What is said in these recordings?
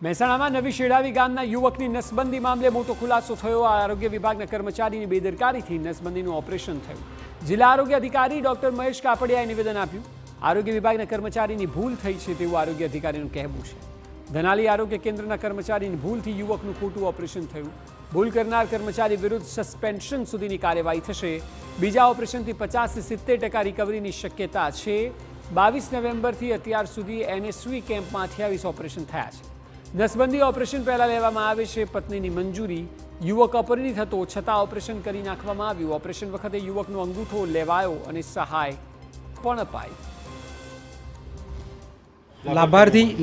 મહેસાણામાં નવી શેડાવી ગામના યુવકની નસબંધી મામલે મોટો ખુલાસો થયો। આરોગ્ય વિભાગના કર્મચારીની બેદરકારીથી નસબંધીનું ઓપરેશન થયું। જિલ્લા આરોગ્ય અધિકારી ડોક્ટર મહેશ કાપડિયાએ નિવેદન આપ્યું। આરોગ્ય વિભાગના કર્મચારીની ભૂલ થઈ છે તેવું આરોગ્ય અધિકારીનું કહેવું છે। ધનાલી આરોગ્ય કેન્દ્રના કર્મચારીની ભૂલથી યુવકનું ખોટું ઓપરેશન થયું। ભૂલ કરનાર કર્મચારી વિરુદ્ધ સસ્પેન્શન સુધીની કાર્યવાહી થશે। બીજા ઓપરેશનથી 50 થી 70% રિકવરીની શક્યતા છે। 22 નવેમ્બરથી અત્યાર સુધી એનએસવી કેમ્પમાં 28 ઓપરેશન થયા છે। નસબંધી ઓપરેશન પહેલા લેવામાં આવે છે પત્નીની મંજૂરી। યુવક અપરિણિત હતો છતાં ઓપરેશન કરી નાખવામાં આવ્યું। ઓપરેશન વખતે યુવકનો અંગૂઠો લેવાયો અને સહાય પણ અપાઈ।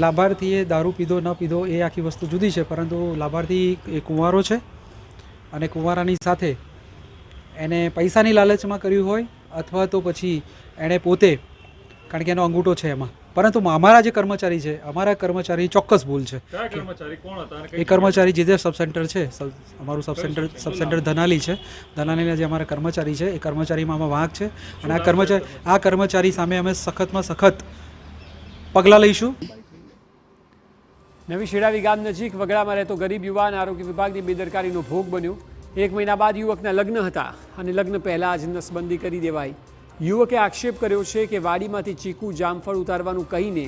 લાભાર્થીએ દારૂ પીધો ન પીધો એ આખી વસ્તુ જુદી છે, પરંતુ લાભાર્થી એ કુંવારો છે અને કુંવારાની સાથે એને પૈસાની લાલચમાં કર્યું હોય અથવા તો પછી એણે પોતે, કારણ કે એનો અંગૂઠો છે એમાં, પરંતુ અમારા જે કર્મચારી છે, અમારા કર્મચારી ચોક્કસ ભૂલ છે। એ કર્મચારી જે સબ સેન્ટર છે, અમારું સબ સેન્ટર ધનાલી છે, ધનાલીના જે અમારા કર્મચારી છે એ કર્મચારીમાં આમાં વાંક છે અને આ કર્મચારી સામે અમે સખતમાં સખત પગલાં લઈશું। નવી શેડાવી ગામ નજીક વગડામાં રહેતો ગરીબ યુવાન આરોગ્ય વિભાગની બેદરકારીનો ભોગ બન્યો। 1 મહિના બાદ યુવકના લગ્ન હતા અને લગ્ન પહેલાં જ નસબંધી કરી દેવાઈ। યુવકે આક્ષેપ કર્યો છે કે વાડીમાંથી ચીકુ જામફળ ઉતારવાનું કહીને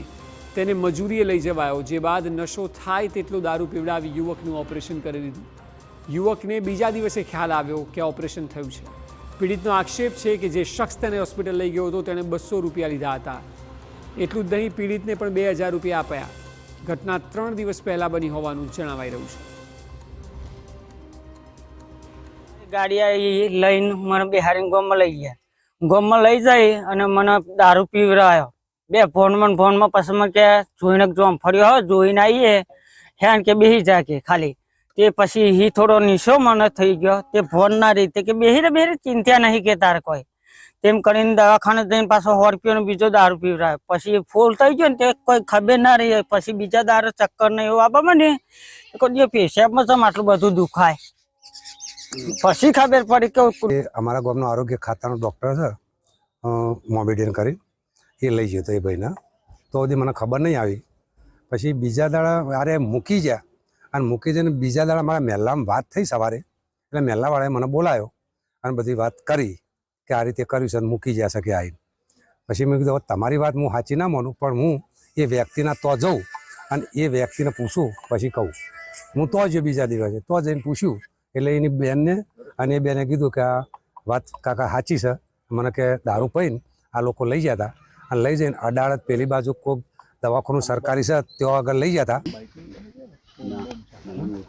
તેને મજૂરીએ લઈ જવાયો, જે બાદ નશો થાય તેટલો દારૂ પીવડાવી યુવકનું ઓપરેશન કરી દીધું। યુવકને બીજા દિવસે ખ્યાલ આવ્યો કે ઓપરેશન થયું છે। પીડિતનો આક્ષેપ છે કે જે શખ્સ તેને હોસ્પિટલ લઈ ગયો હતો તેણે 200 રૂપિયા લીધા હતા। એટલું જ નહીં, પીડિતને પણ 2000 રૂપિયા આપ્યા। ઘટના 3 દિવસ પહેલાં બની હોવાનું જણાવાઈ રહ્યું છે। ગાડી લઈને મને બિહારીને ગામમાં લઈ ગયા। ગામમાં લઈ જઈ અને મને દારૂ પીવડાવ્યો। બે ફોનમાં પછી મેં કે જોઈને જોમ ફર્યો હોય, જોઈને આવીએ હેન કે બેસી જાય કે ખાલી તે પછી હી થોડો નીશો મને થઈ ગયો। તે ફોન ના રીતે કે બેહી ચિંતા નહીં કે તારે કોઈ, તેમ કરીને દવાખાને જઈને પાછો 100 રૂપિયાનો બીજો દારૂ પીવડાવ્યો। પછી ફૂલ થઈ ગયો ને તે કોઈ ખબર ના રહી। પછી બીજા દારૂ ચક્કર ને એવું આપવા મને કોઈ પેશાબમાં જમ આટલું બધું દુખાય। પછી ખબર પડી કે અમારા ગામનો આરોગ્ય ખાતાનો ડૉક્ટર છે મોમેડિયન કરી એ લઈ ગયો હતો એ ભાઈને, તો હજી મને ખબર નહીં આવી। પછી બીજા દાડા અરે મૂકી ગયા અને મૂકી જઈને બીજા દાડા મારા મહેલામાં વાત થઈ સવારે, એટલે મહેલાવાળાએ મને બોલાયો અને બધી વાત કરી કે આ રીતે કર્યું છે અને મૂકી ગયા છે કે આવીને। પછી મેં કીધું તમારી વાત હું સાચી ના માનું, પણ હું એ વ્યક્તિના તો જઉં અને એ વ્યક્તિને પૂછું પછી કહું। હું તો જ બીજા દિવસે તો જઈને પૂછ્યું, એટલે એની બેનને અને એ બેને કીધું કે આ વાત કાકા સાચી છે, મને કે દારૂ પીને આ લોકો લઈ ગયા હતા અને લઈ જઈને અડાળત પેલી બાજુ કોઈ દવાખાનું સરકારી છે ત્યાં આગળ લઈ ગયા હતા।